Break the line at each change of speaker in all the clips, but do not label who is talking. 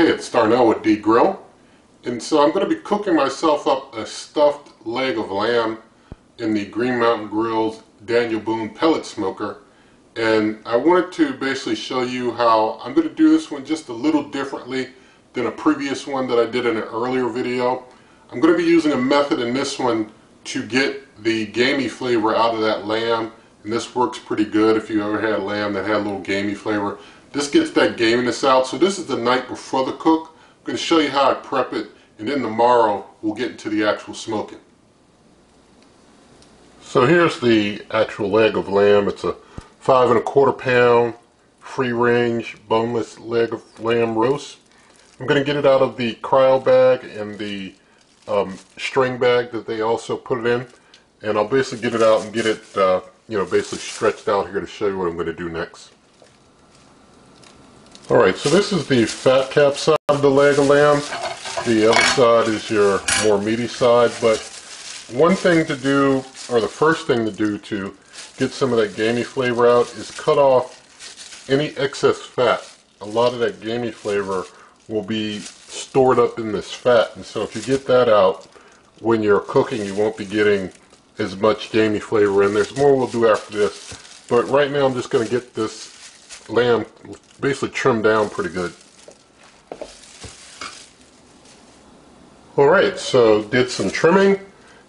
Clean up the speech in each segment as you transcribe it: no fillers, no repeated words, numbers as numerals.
Hey, it's Darnell with D Grill, and so I'm going to be cooking myself up a stuffed leg of lamb in the Green Mountain Grill's Daniel Boone pellet smoker. And I wanted to basically show you how I'm going to do this one just a little differently than a previous one that I did in an earlier video. I'm going to be using a method in this one to get the gamey flavor out of that lamb, and this works pretty good if you ever had lamb that had a little gamey flavor. This gets that gaminess out. So this is the night before the cook. I'm going to show you how I prep it, and then tomorrow we'll get into the actual smoking. So here's the actual leg of lamb. It's a 5 1/4 pound free range boneless leg of lamb roast. I'm going to get it out of the cryo bag and the string bag that they also put it in, and I'll basically get it out and get it basically stretched out here to show you what I'm going to do next. Alright, so this is the fat cap side of the leg of lamb. The other side is your more meaty side, but one thing to do, or the first thing to do to get some of that gamey flavor out, is cut off any excess fat. A lot of that gamey flavor will be stored up in this fat, and so if you get that out when you're cooking, you won't be getting as much gamey flavor in. There's more we'll do after this, but right now I'm just going to get this lamb basically trimmed down pretty good. Alright, so did some trimming,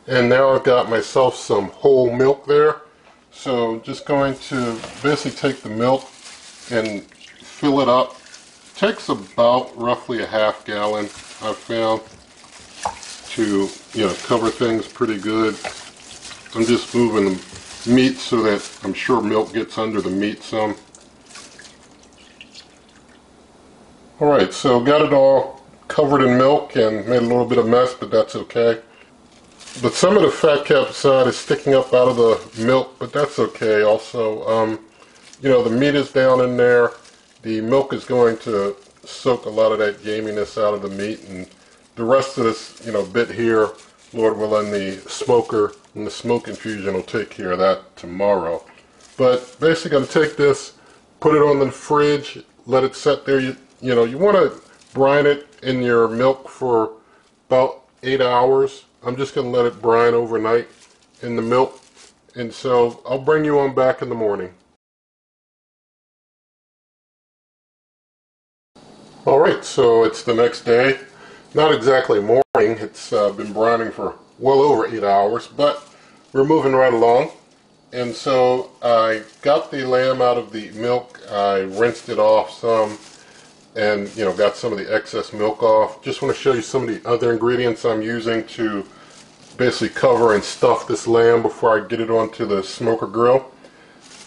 and now I've got myself some whole milk there. So just going to basically take the milk and fill it up. Takes about roughly a half gallon, I've found, to cover things pretty good. I'm just moving the meat so that I'm sure milk gets under the meat some. Alright, so got it all covered in milk and made a little bit of mess, but that's okay. But some of the fat cap side is sticking up out of the milk, but that's okay also. The meat is down in there. The milk is going to soak a lot of that gaminess out of the meat, and the rest of this bit here, Lord willing, the smoker and the smoke infusion will take care of that tomorrow. But basically going to take this, put it on the fridge, let it set there. You want to brine it in your milk for about 8 hours. I'm just going to let it brine overnight in the milk, and so I'll bring you on back in the morning. Alright, so it's the next day. Not exactly morning, it's been brining for well over 8 hours, but we're moving right along. And so I got the lamb out of the milk, I rinsed it off some, and got some of the excess milk off. Just want to show you some of the other ingredients I'm using to basically cover and stuff this lamb before I get it onto the smoker grill.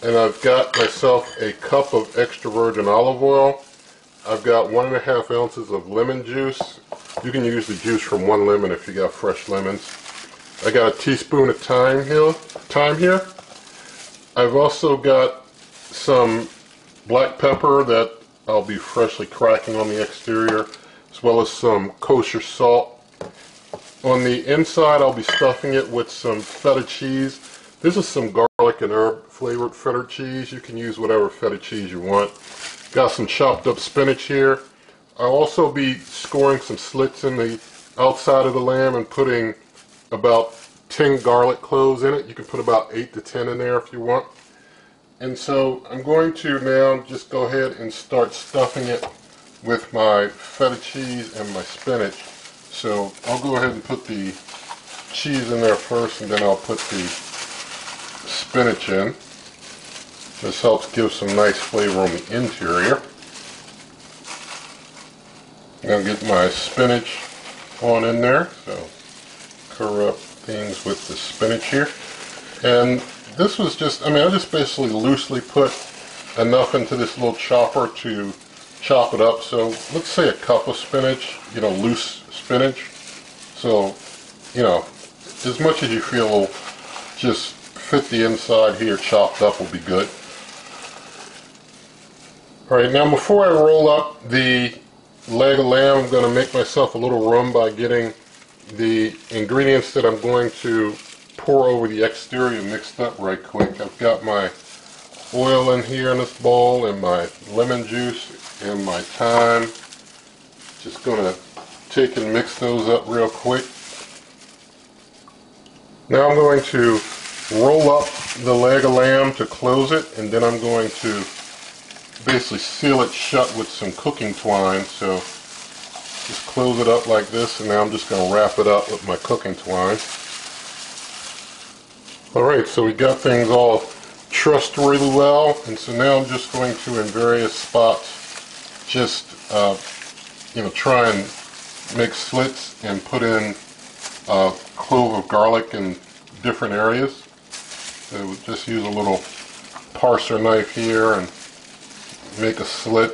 And I've got myself a cup of extra virgin olive oil. I've got 1.5 ounces of lemon juice. You can use the juice from one lemon if you got fresh lemons. I got a teaspoon of thyme here. I've also got some black pepper that I'll be freshly cracking on the exterior, as well as some kosher salt. On the inside, I'll be stuffing it with some feta cheese. This is some garlic and herb flavored feta cheese. You can use whatever feta cheese you want. Got some chopped up spinach here. I'll also be scoring some slits in the outside of the lamb and putting about 10 garlic cloves in it. You can put about 8 to 10 in there if you want. And so I'm going to now just go ahead and start stuffing it with my feta cheese and my spinach. So I'll go ahead and put the cheese in there first, and then I'll put the spinach in. This helps give some nice flavor on the interior. I'm going to get my spinach on in there, so cover up things with the spinach here. And this was just, I just basically loosely put enough into this little chopper to chop it up. So let's say a cup of spinach, loose spinach. So, as much as you feel will just fit the inside here chopped up will be good. Alright, now before I roll up the leg of lamb, I'm going to make myself a little room by getting the ingredients that I'm going to pour over the exterior mixed up right quick. I've got my oil in here in this bowl, and my lemon juice and my thyme. Just going to take and mix those up real quick. Now I'm going to roll up the leg of lamb to close it, and then I'm going to basically seal it shut with some cooking twine. So just close it up like this, and now I'm just going to wrap it up with my cooking twine. Alright, so we got things all trussed really well, and so now I'm just going to, in various spots, just try and make slits and put in a clove of garlic in different areas. So we'll just use a little parser knife here and make a slit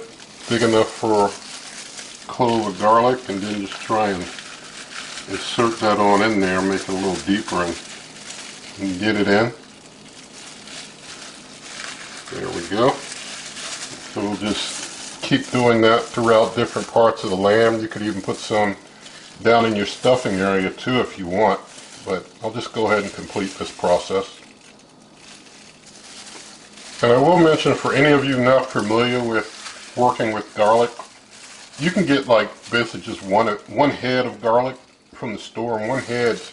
big enough for a clove of garlic, and then just try and insert that on in there, make it a little deeper and get it in. There we go. So we'll just keep doing that throughout different parts of the lamb. You could even put some down in your stuffing area too if you want, but I'll just go ahead and complete this process. And I will mention, for any of you not familiar with working with garlic, you can get like basically just one head of garlic from the store, and one head's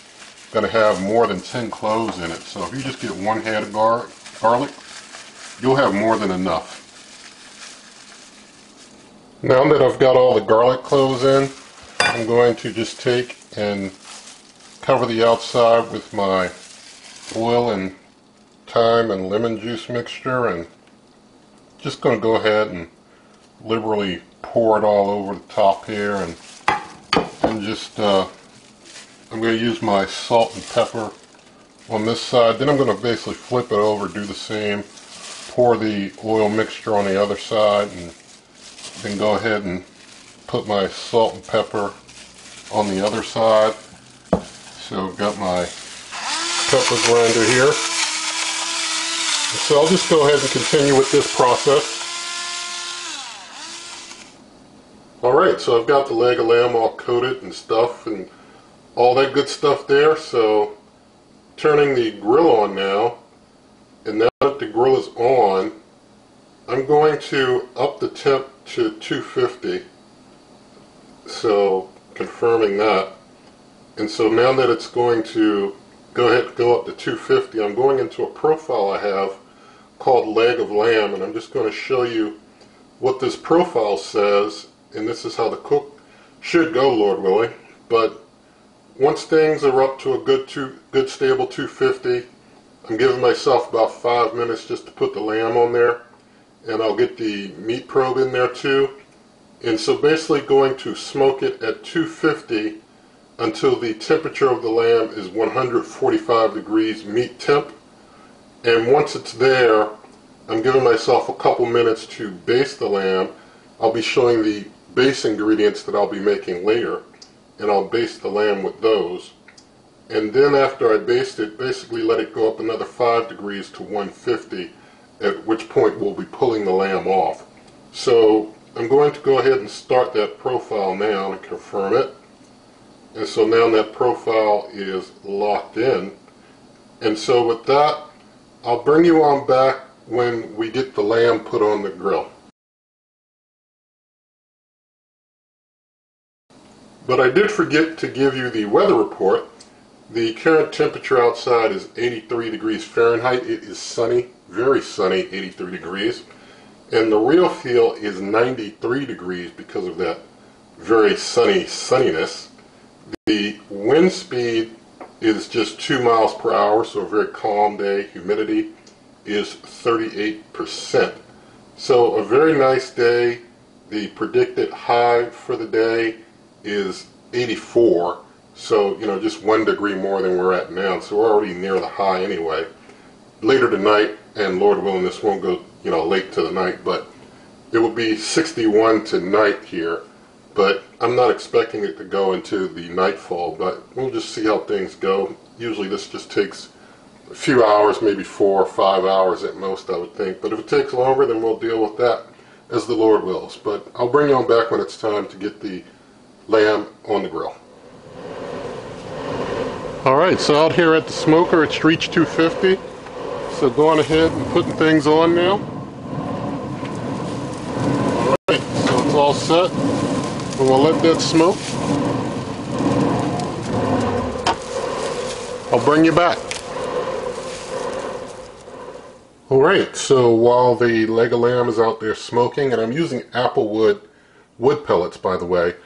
going to have more than 10 cloves in it. So if you just get one head of garlic, you'll have more than enough. Now that I've got all the garlic cloves in, I'm going to just take and cover the outside with my oil and thyme and lemon juice mixture, and just going to go ahead and liberally pour it all over the top here, and just I'm going to use my salt and pepper on this side. Then I'm going to basically flip it over, do the same, pour the oil mixture on the other side, and then go ahead and put my salt and pepper on the other side. So I've got my pepper grinder here. So I'll just go ahead and continue with this process. Alright, so I've got the leg of lamb all coated and stuff and all that good stuff there. So turning the grill on now, and now that the grill is on, I'm going to up the temp to 250. So confirming that. And so now that it's going to go ahead and go up to 250, I'm going into a profile I have called leg of lamb, and I'm just going to show you what this profile says, and this is how the cook should go, Lord willing. But once things are up to a good stable 250, I'm giving myself about 5 minutes just to put the lamb on there, and I'll get the meat probe in there too. And so basically going to smoke it at 250 until the temperature of the lamb is 145 degrees meat temp. And once it's there, I'm giving myself a couple minutes to baste the lamb. I'll be showing the base ingredients that I'll be making later, and I'll baste the lamb with those. And then after I baste it, basically let it go up another 5 degrees to 150, at which point we'll be pulling the lamb off. So I'm going to go ahead and start that profile now and confirm it. And so now that profile is locked in. And so with that, I'll bring you on back when we get the lamb put on the grill. But I did forget to give you the weather report. The current temperature outside is 83 degrees Fahrenheit. It is sunny, very sunny, 83 degrees. And the real feel is 93 degrees because of that very sunny sunniness. The wind speed is just 2 miles per hour, so a very calm day. Humidity is 38%. So a very nice day. The predicted high for the day is 84. So, just 1 degree more than we're at now. So we're already near the high anyway. Later tonight, and Lord willing, this won't go, late to the night, but it will be 61 tonight here. But I'm not expecting it to go into the nightfall, but we'll just see how things go. Usually this just takes a few hours, maybe 4 or 5 hours at most, I would think. But if it takes longer, then we'll deal with that as the Lord wills. But I'll bring you on back when it's time to get the lamb on the grill. Alright, so out here at the smoker, it's reached 250. So going ahead and putting things on now. Alright, so it's all set. And we'll let that smoke. I'll bring you back. Alright, so while the leg of lamb is out there smoking, and I'm using applewood wood pellets, by the way,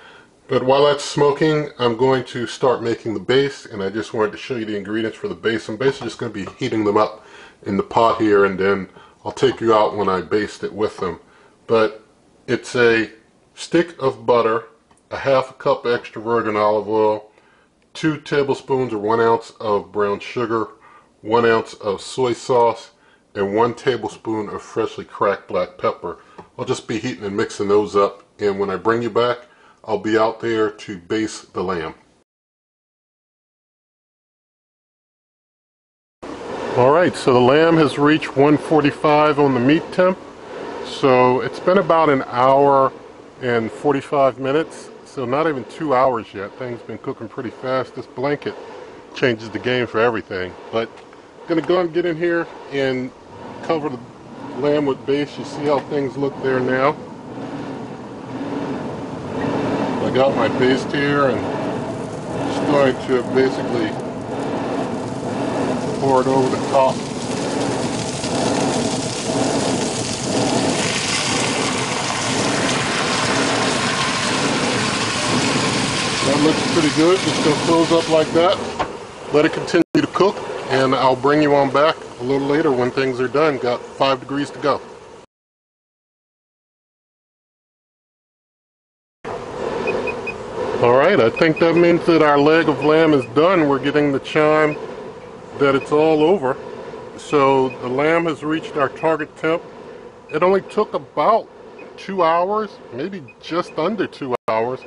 but while that's smoking, I'm going to start making the base, and I just wanted to show you the ingredients for the base. I'm basically just going to be heating them up in the pot here, and then I'll take you out when I baste it with them. But it's a stick of butter, a half cup extra virgin olive oil, 2 tablespoons or 1 ounce of brown sugar, 1 ounce of soy sauce, and 1 tablespoon of freshly cracked black pepper. I'll just be heating and mixing those up, and when I bring you back, I'll be out there to baste the lamb. Alright, so the lamb has reached 145 on the meat temp. So it's been about an hour and 45 minutes, so not even 2 hours yet. Things been cooking pretty fast. This blanket changes the game for everything. But I'm going to go and get in here and cover the lamb with base. You see how things look there now. I got my baste here and just going to basically pour it over the top. That looks pretty good. Just going to close up like that. Let it continue to cook, and I'll bring you on back a little later when things are done. Got 5 degrees to go. Alright, I think that means that our leg of lamb is done. We're getting the chime that it's all over. So the lamb has reached our target temp. It only took about 2 hours, maybe just under 2 hours,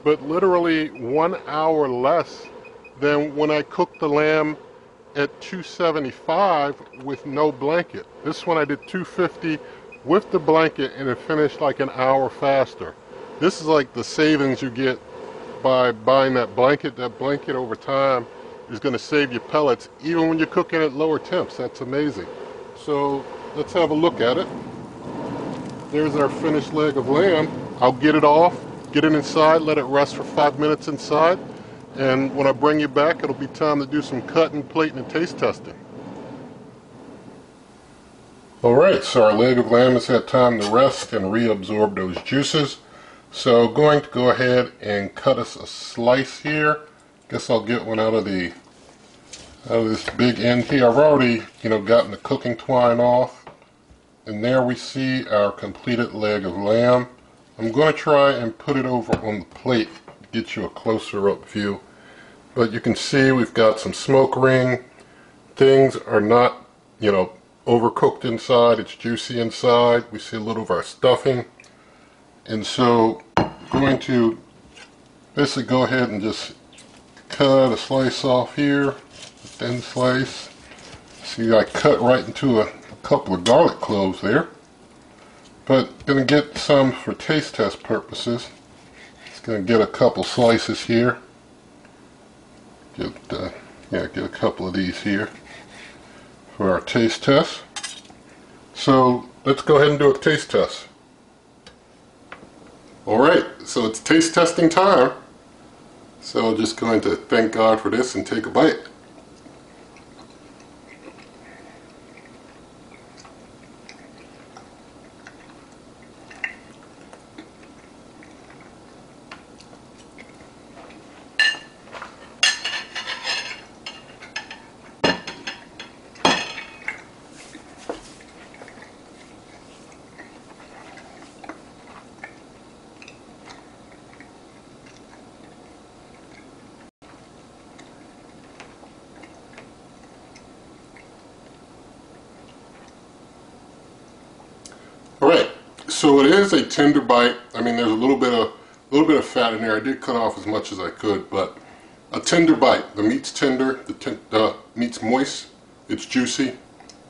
but literally 1 hour less than when I cooked the lamb at 275 with no blanket. This one I did 250 with the blanket, and it finished like an hour faster. This is like the savings you get by buying that blanket. That blanket over time is going to save you pellets even when you're cooking at lower temps. That's amazing. So let's have a look at it. There's our finished leg of lamb. I'll get it off, get it inside, let it rest for 5 minutes inside, and when I bring you back, it'll be time to do some cutting, plating, and taste testing. Alright, so our leg of lamb has had time to rest and reabsorb those juices. So going to go ahead and cut us a slice here. Guess I'll get one out of this big end here. I've already, gotten the cooking twine off. And there we see our completed leg of lamb. I'm going to try and put it over on the plate to get you a closer up view. But you can see we've got some smoke ring. Things are not, overcooked inside. It's juicy inside. We see a little of our stuffing. And so I'm going to basically go ahead and just cut a slice off here, a thin slice. See, I cut right into a couple of garlic cloves there. But going to get some for taste test purposes. Just going to get a couple slices here. Get a couple of these here for our taste test. So let's go ahead and do a taste test. Alright, so it's taste testing time. So I'm just going to thank God for this and take a bite. Alright, so it is a tender bite. I mean, there's a little bit of fat in there. I did cut off as much as I could, but a tender bite. The meat's tender, the meat's moist, it's juicy.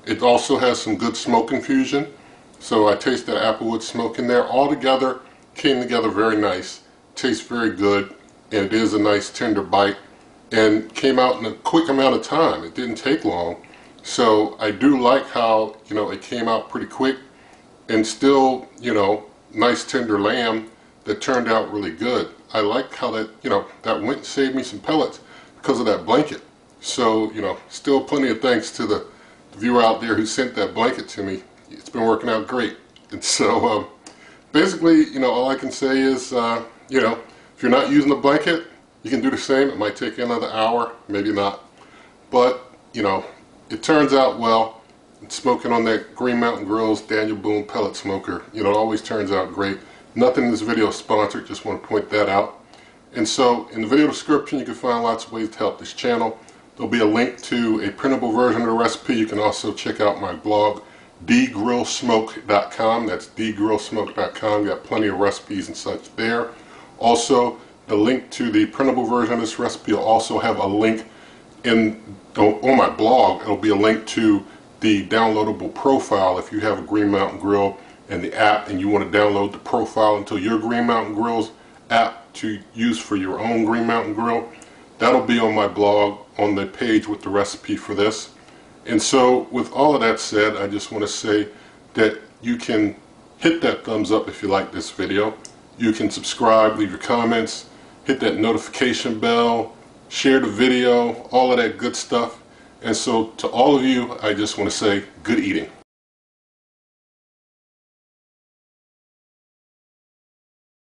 It also has some good smoke infusion. So I taste that applewood smoke in there. All together, came together very nice. Tastes very good, and it is a nice tender bite. And came out in a quick amount of time. It didn't take long. So I do like how, it came out pretty quick. And still, nice tender lamb that turned out really good. I like how that, that went and saved me some pellets because of that blanket. So, still plenty of thanks to the viewer out there who sent that blanket to me. It's been working out great. And so, basically, all I can say is, if you're not using the blanket, you can do the same. It might take you another hour, maybe not. But, it turns out well. Smoking on that Green Mountain Grill's Daniel Boone pellet smoker, it always turns out great. Nothing in this video is sponsored, just want to point that out. And so, in the video description, you can find lots of ways to help this channel. There'll be a link to a printable version of the recipe. You can also check out my blog, dgrillsmoke.com. That's dgrillsmoke.com. Got plenty of recipes and such there. Also, the link to the printable version of this recipe will also have a link on my blog. It'll be a link to the downloadable profile if you have a Green Mountain Grill and the app and you want to download the profile into your Green Mountain Grill's app to use for your own Green Mountain Grill. That'll be on my blog on the page with the recipe for this. And so with all of that said, I just want to say that you can hit that thumbs up if you like this video. You can subscribe, leave your comments, hit that notification bell, share the video, all of that good stuff. And so to all of you, I just want to say good eating.